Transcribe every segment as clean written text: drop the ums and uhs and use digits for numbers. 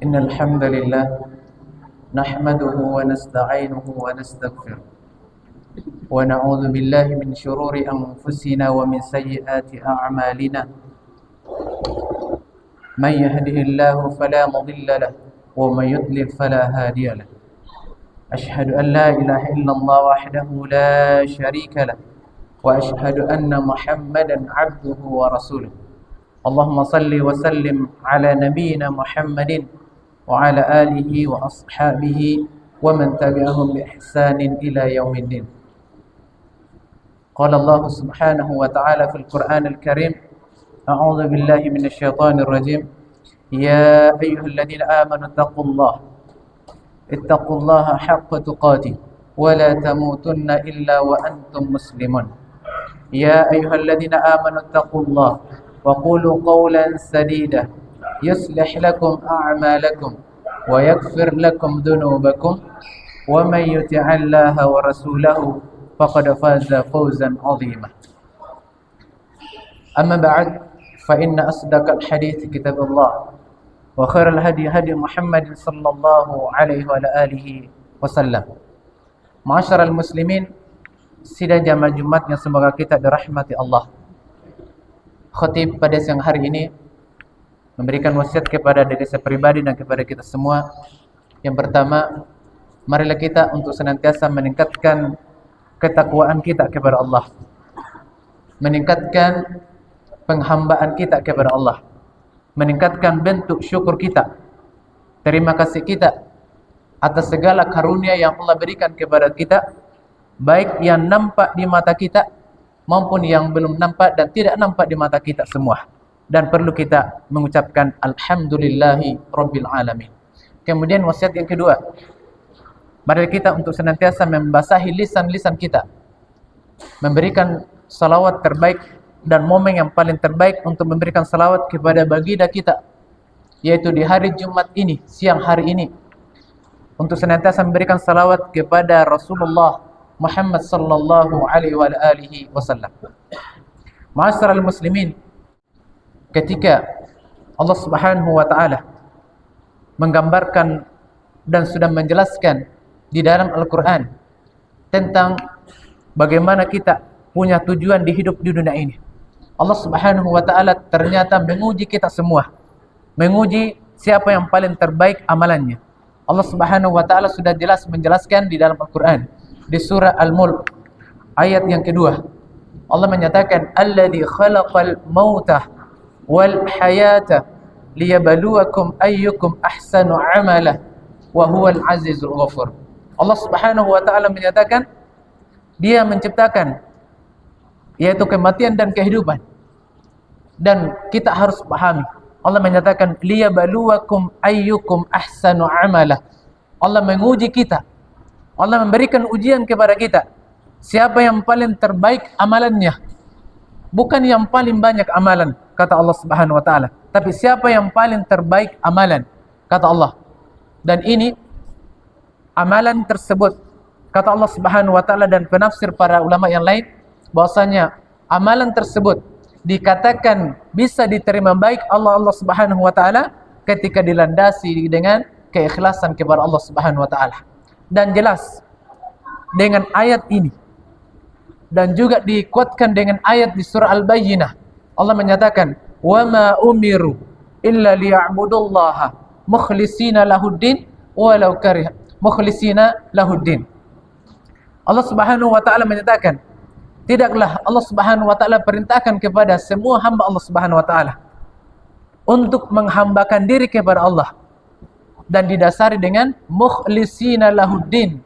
إن الحمد لله نحمده ونستعينه ونستغفره ونعوذ بالله من شرور أنفسنا ومن سيئات أعمالنا من يهده الله فلا مضل له ومن يضلل فلا هادي له أشهد أن لا إله إلا الله وحده لا شريك له وأشهد أن محمدا عبده ورسوله اللهم صل وسلم على نبينا محمد وعلى آله وأصحابه ومن تبعهم بإحسان إلى يوم الدين. قال الله سبحانه وتعالى في القرآن الكريم: أعوذ بالله من الشيطان الرجيم. يا أيها الذين آمنوا اتقوا الله حق تقاته ولا تموتن إلا وأنتم مسلمون. يا أيها الذين آمنوا اتقوا الله وقولوا قولا سديدا يصلح لكم أعمالكم ويغفر لكم ذنوبكم ومن يطع الله ورسوله فقد فاز فوزا عظيما. أما بعد فإن أصدق الحديث كتاب الله وخير الهدي هدي محمد صلى الله عليه وعلى آله wasallam. Ma'asyiral muslimin, sidang jamaah Jumat yang semoga kita dirahmati Allah. Khatib pada siang hari ini memberikan wasiat kepada diri saya pribadi dan kepada kita semua. Yang pertama, marilah kita untuk senantiasa meningkatkan ketakwaan kita kepada Allah, meningkatkan penghambaan kita kepada Allah, meningkatkan bentuk syukur kita, terima kasih kita atas segala karunia yang Allah berikan kepada kita, baik yang nampak di mata kita maupun yang belum nampak dan tidak nampak di mata kita semua. Dan perlu kita mengucapkan alhamdulillahi rabbil alamin. Kemudian wasiat yang kedua, mari kita untuk senantiasa membasahi lisan-lisan kita, memberikan salawat terbaik dan momen yang paling terbaik untuk memberikan salawat kepada baginda kita, yaitu di hari Jumat ini, siang hari ini, untuk senantiasa memberikan salawat kepada Rasulullah Muhammad sallallahu alaihi wasallam. Ma'asyiral muslimin, ketika Allah Subhanahu wa taala menggambarkan dan sudah menjelaskan di dalam Al-Qur'an tentang bagaimana kita punya tujuan di hidup di dunia ini, Allah Subhanahu wa taala ternyata menguji kita semua, menguji siapa yang paling terbaik amalannya. Allah Subhanahu wa taala sudah jelas menjelaskan di dalam Al-Qur'an di surah Al-Mulk ayat yang kedua. Allah menyatakan, alladzi khalaqal mauta wal hayata liyabluwakum ayyukum ahsanu amala wa huwal azizul ghafur. Allah Subhanahu wa taala menyatakan Dia menciptakan yaitu kematian dan kehidupan. Dan kita harus pahami, Allah menyatakan liyabluwakum ayyukum ahsanu amala. Allah menguji kita, Allah memberikan ujian kepada kita, siapa yang paling terbaik amalannya, bukan yang paling banyak amalan, kata Allah Subhanahu wa taala, tapi siapa yang paling terbaik amalan, kata Allah. Dan ini amalan tersebut, kata Allah Subhanahu wa taala dan penafsir para ulama yang lain, bahwasanya amalan tersebut dikatakan bisa diterima baik Allah Subhanahu wa taala ketika dilandasi dengan keikhlasan kepada Allah Subhanahu wa taala. Dan jelas dengan ayat ini dan juga dikuatkan dengan ayat di surah Al-Bayyinah, Allah menyatakan wa ma umiru illa liya'budullaha mukhlishina lahuddin walau kariha mukhlishina lahuddin. Allah Subhanahu wa taala menyatakan, tidaklah Allah Subhanahu wa taala perintahkan kepada semua hamba Allah Subhanahu wa taala untuk menghambakan diri kepada Allah dan didasari dengan mukhlishina lahuddin.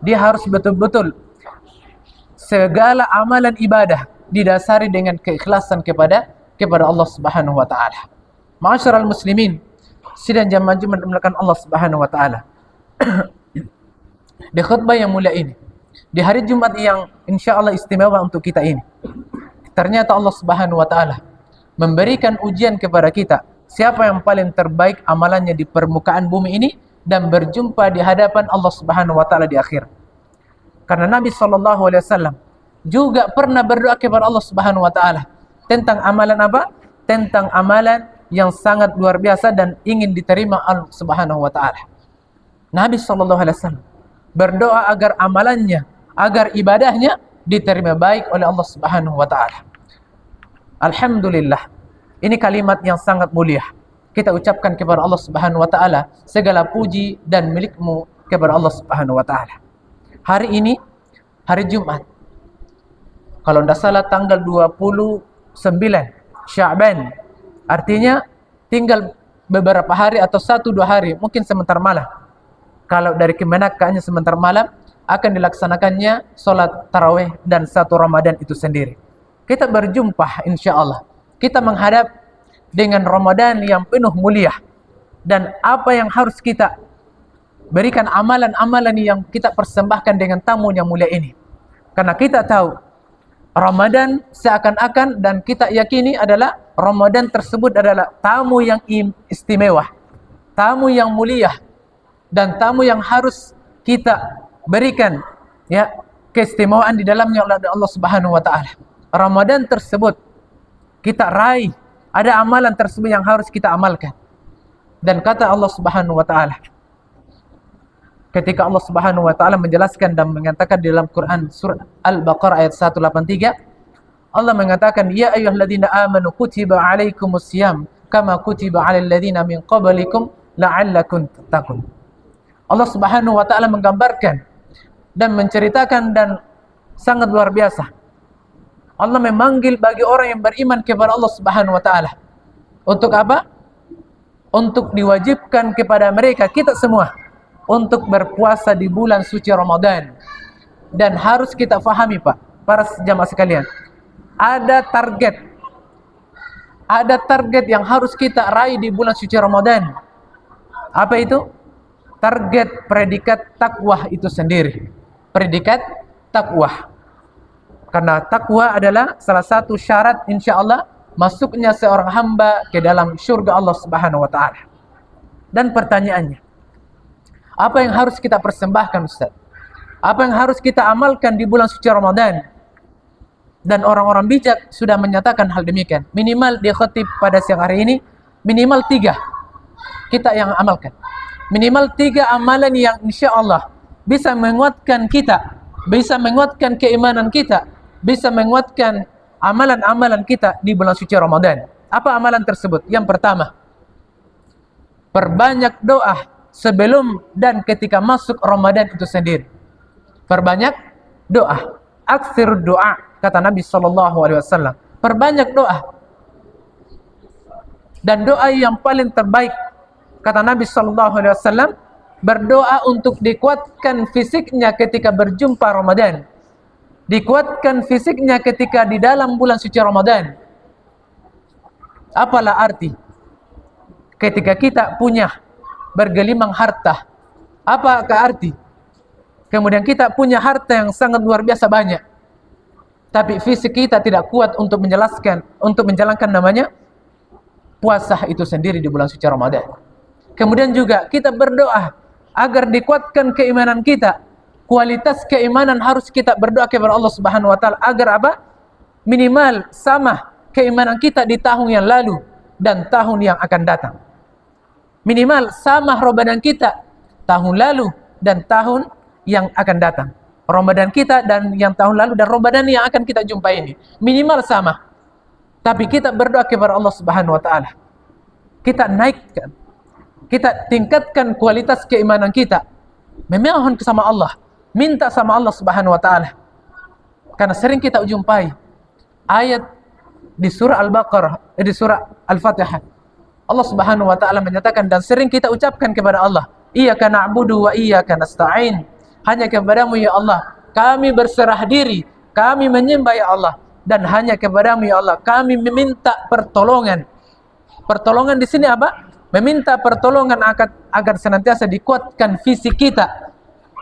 Dia harus betul-betul segala amalan ibadah didasari dengan keikhlasan kepada Allah Subhanahu wa taala. Ma'asyiral muslimin, sidang jamaah Jumat dimulakan Allah Subhanahu wa taala. Di khutbah yang mulia ini, di hari Jumat yang insyaallah istimewa untuk kita ini, ternyata Allah Subhanahu wa taala memberikan ujian kepada kita, siapa yang paling terbaik amalannya di permukaan bumi ini dan berjumpa di hadapan Allah Subhanahu wa taala di akhir. Karena Nabi sallallahu alaihi wasallam juga pernah berdoa kepada Allah Subhanahu wa taala tentang amalan apa? Tentang amalan yang sangat luar biasa dan ingin diterima Allah Subhanahu wa taala. Nabi sallallahu alaihi wasallam berdoa agar amalannya, agar ibadahnya diterima baik oleh Allah Subhanahu wa taala. Alhamdulillah. Ini kalimat yang sangat mulia. Kita ucapkan kepada Allah Subhanahu wa taala segala puji dan milikmu kepada Allah Subhanahu wa taala. Hari ini hari Jumat. Kalau tidak salah tanggal 29 Sya'ban. Artinya tinggal beberapa hari atau 1-2 hari, mungkin sebentar malam. Kalau dari Kemenak hanya sebentar malam akan dilaksanakannya sholat tarawih dan 1 Ramadan itu sendiri. Kita berjumpa insya Allah. Kita menghadap dengan Ramadan yang penuh mulia. Dan apa yang harus kita berikan, amalan-amalan yang kita persembahkan dengan tamu yang mulia ini. Karena kita tahu Ramadan seakan-akan dan kita yakini adalah Ramadan tersebut adalah tamu yang istimewa, tamu yang mulia, dan tamu yang harus kita berikan ya keistimewaan di dalamnya oleh Allah Subhanahu wa taala. Ramadan tersebut kita raih, ada amalan tersebut yang harus kita amalkan. Dan kata Allah Subhanahu wa taala, ketika Allah Subhanahu wa taala menjelaskan dan mengatakan di dalam Quran surah Al-Baqarah ayat 183, Allah mengatakan, ya ayyuhalladzina amanu kutiba alaikumusiyam kama kutiba alal ladzina min qablikum la'allakum tattaqun. Allah Subhanahu wa taala menggambarkan dan menceritakan dan sangat luar biasa. Allah memanggil bagi orang yang beriman kepada Allah Subhanahu wa taala. Untuk apa? Untuk diwajibkan kepada mereka, kita semua, untuk berpuasa di bulan suci Ramadan. Dan harus kita fahami Pak, para jamaah sekalian, ada target yang harus kita raih di bulan suci Ramadan. Apa itu? Target predikat takwa itu sendiri. Predikat takwa. Karena takwa adalah salah satu syarat insya Allah masuknya seorang hamba ke dalam surga Allah Subhanahu wa taala. Dan pertanyaannya, apa yang harus kita persembahkan Ustaz? Apa yang harus kita amalkan di bulan suci Ramadan? Dan orang-orang bijak sudah menyatakan hal demikian. Minimal di khatib pada siang hari ini, minimal 3 kita yang amalkan. Minimal 3 amalan yang insya Allah bisa menguatkan kita, bisa menguatkan keimanan kita, bisa menguatkan amalan-amalan kita di bulan suci Ramadan. Apa amalan tersebut? Yang pertama, perbanyak doa sebelum dan ketika masuk Ramadan itu sendiri. Perbanyak doa. Aksir doa, kata Nabi SAW. Perbanyak doa. Dan doa yang paling terbaik, kata Nabi SAW, berdoa untuk dikuatkan fisiknya ketika berjumpa Ramadan. Dikuatkan fisiknya ketika di dalam bulan suci Ramadan. Apalah arti ketika kita punya bergelimang harta? Apakah arti kemudian kita punya harta yang sangat luar biasa banyak, tapi fisik kita tidak kuat untuk menjalankan namanya puasa itu sendiri di bulan suci Ramadan. Kemudian juga kita berdoa agar dikuatkan keimanan kita. Kualitas keimanan harus kita berdoa kepada Allah Subhanahu wa taala agar apa? Minimal sama keimanan kita di tahun yang lalu dan tahun yang akan datang. Minimal sama Ramadan kita tahun lalu dan tahun yang akan datang. Ramadan kita dan yang tahun lalu dan Ramadan yang akan kita jumpai ini minimal sama. Tapi kita berdoa kepada Allah Subhanahu wa taala. Kita naikkan, kita tingkatkan kualitas keimanan kita. Memohon sama Allah, minta sama Allah Subhanahu wa taala. Karena sering kita jumpai ayat di surah Al-Baqarah, di surah Al-Fatihah. Allah Subhanahu wa taala menyatakan dan sering kita ucapkan kepada Allah, iyyaka na'budu wa iyyaka nasta'in. Hanya kepadamu ya Allah kami berserah diri, kami menyembah ya Allah, dan hanya kepadamu ya Allah kami meminta pertolongan. Pertolongan di sini apa? Meminta pertolongan agar senantiasa dikuatkan fisik kita,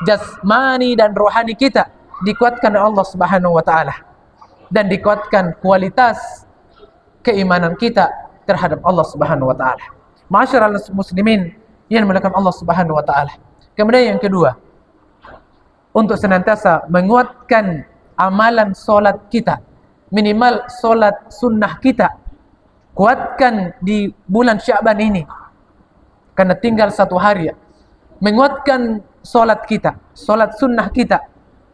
jasmani dan rohani kita dikuatkan oleh Allah Subhanahu wa taala, dan dikuatkan kualitas keimanan kita terhadap Allah Subhanahu wa taala. Ma'asyiral muslimin yang dimuliakan Allah Subhanahu wa taala. Kemudian yang kedua, untuk senantiasa menguatkan amalan solat kita, minimal solat sunnah kita Kuatkan di bulan Sya'ban ini, karena tinggal 1 hari ya. Menguatkan solat kita, solat sunnah kita.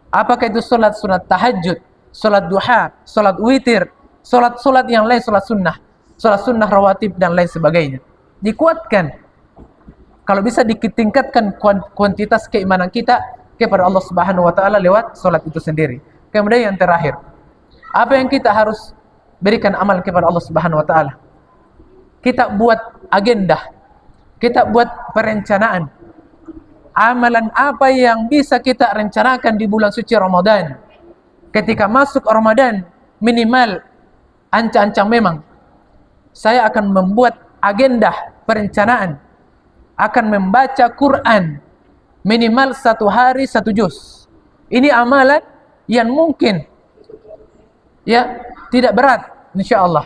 Apakah itu solat sunat tahajud, solat duha, solat witir, solat yang lain, solat sunnah rawatib dan lain sebagainya. Dikuatkan. Kalau bisa ditingkatkan kuantitas keimanan kita kepada Allah Subhanahu wa taala lewat solat itu sendiri. Kemudian yang terakhir, apa yang kita harus berikan amal kepada Allah Subhanahu wa taala? Kita buat agenda, kita buat perencanaan. Amalan apa yang bisa kita rencanakan di bulan suci Ramadan? Ketika masuk Ramadan, minimal ancang-ancang memang saya akan membuat agenda perencanaan, akan membaca Quran minimal 1 hari 1 juz. Ini amalan yang mungkin ya tidak berat, insyaallah.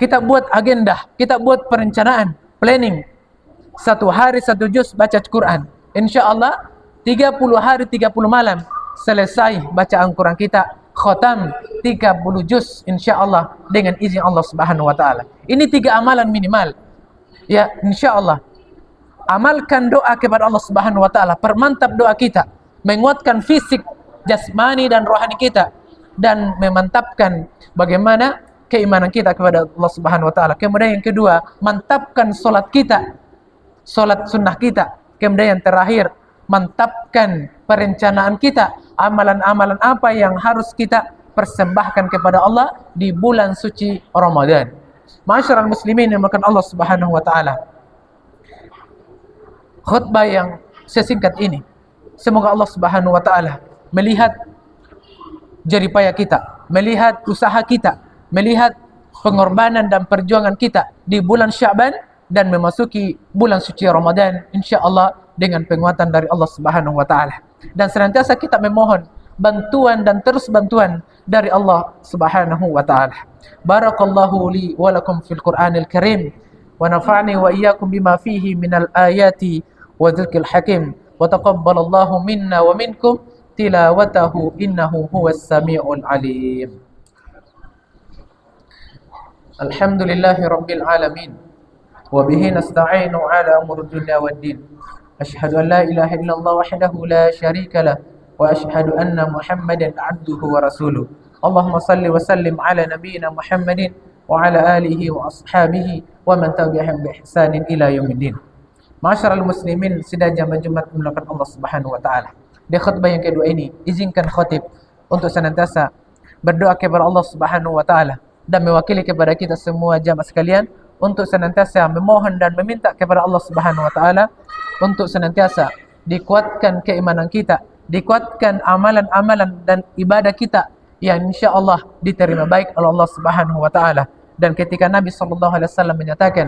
Kita buat agenda, kita buat perencanaan, planning. 1 hari 1 juz baca Quran. InsyaAllah 30 hari 30 malam selesai baca Al-Quran kita, khatam 30 juz insyaallah dengan izin Allah Subhanahu wa taala. Ini 3 amalan minimal. Ya, insyaallah. Amalkan doa kepada Allah Subhanahu wa taala, permantap doa kita, menguatkan fisik, jasmani dan rohani kita, dan memantapkan bagaimana keimanan kita kepada Allah Subhanahu wa taala. Kemudian yang kedua, mantapkan solat kita, solat sunnah kita. Kemudian yang terakhir, mantapkan perencanaan kita, amalan-amalan apa yang harus kita persembahkan kepada Allah di bulan suci Ramadan. Ma'asyiral muslimin yang dimuliakan Allah Subhanahu wa taala. Khutbah yang sesingkat ini, semoga Allah Subhanahu wa taala melihat jerih payah kita, melihat usaha kita, melihat pengorbanan dan perjuangan kita di bulan Sya'ban dan memasuki bulan suci Ramadan insyaallah dengan penguatan dari Allah Subhanahu wa taala. Dan senantiasa kita memohon bantuan dan terus bantuan dari Allah Subhanahu wa taala. Barakallahu li wa lakum fil Qur'anil Karim wa nafa'ni wa iyyakum bima fihi minal ayati wa dzikril hakim wa taqabbalallahu minna wa minkum tilawatahu innahu huwas samiul alim. Alhamdulillahi rabbil alamin. وبه نستعين على أمور الدنيا والدين أشهد أن لا إله إلا الله وحده لا شريك له وأشهد أن محمدا عبده ورسوله اللهم صل وسلم على نبينا محمد وعلى آله وأصحابه ومن تبعهم بإحسان إلى يوم الدين. Ma'asyiral muslimin sidang jamaah Jumat dimuliakan Allah Subhanahu wa taala. Di khutbah yang kedua ini, izinkan khatib untuk senantiasa berdoa kepada Allah Subhanahu wa taala dan mewakili kepada kita semua jamaah sekalian untuk senantiasa memohon dan meminta kepada Allah Subhanahu wa taala untuk senantiasa dikuatkan keimanan kita, dikuatkan amalan-amalan dan ibadah kita yang insyaallah diterima baik oleh Allah Subhanahu wa taala. Dan ketika Nabi sallallahu alaihi wasallam menyatakan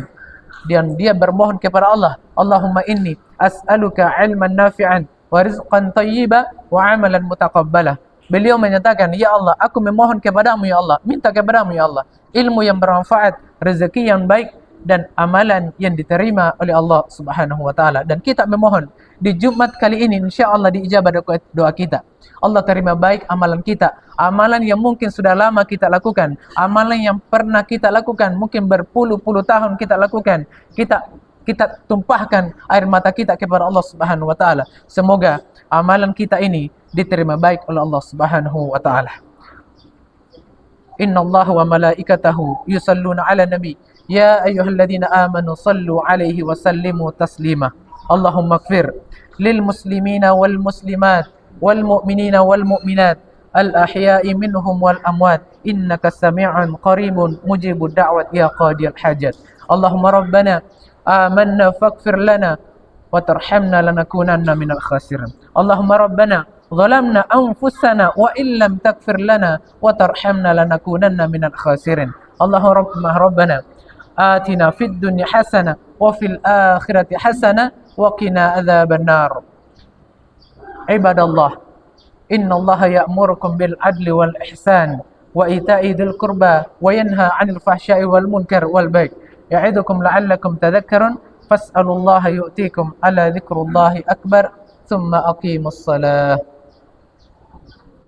dan dia bermohon kepada Allah, Allahumma inni as'aluka ilman nafi'an wa rizqan thayyiban wa amalan mutaqabbala. Beliau menyatakan, ya Allah, aku memohon kepadamu ya Allah, minta kepadamu ya Allah, ilmu yang bermanfaat, rezeki yang baik, dan amalan yang diterima oleh Allah Subhanahu wa taala. Dan kita memohon di Jumat kali ini insyaallah diijabah doa kita. Allah terima baik amalan kita, amalan yang mungkin sudah lama kita lakukan, amalan yang pernah kita lakukan, mungkin berpuluh-puluh tahun kita lakukan. Kita tumpahkan air mata kita kepada Allah Subhanahu wa taala. Semoga amalan kita ini diterima baik oleh Allah Subhanahu wa taala. Inna Allah wa malaikatahu yusalluna ala nabi ya ayyuhalladzina amanu sallu alaihi wa sallimu taslima. Allahumma ighfir lil muslimina wal muslimat wal mu'minina wal mu'minat al ahya'i minhum wal amwat innaka sami'un qaribun mujibud da'wat ya qadiyal hajat. Allahumma rabbana amanna faghfir lana wa tarhamna lanakunanna minal khasirin. Allahumma rabbana ظلمنا أنفسنا وإن لم تغفر لنا وترحمنا لنكونن من الخاسرين. اللهم ربنا آتنا في الدنيا حسنة وفي الآخرة حسنة وقنا عذاب النار. عباد الله إن الله يأمركم بالعدل والإحسان وإيتاء ذي القربى وينهى عن الفحشاء والمنكر والبغي يعظكم لعلكم تذكرون فاسألوا الله يؤتيكم ألا ذكر الله أكبر ثم أقيموا الصلاة.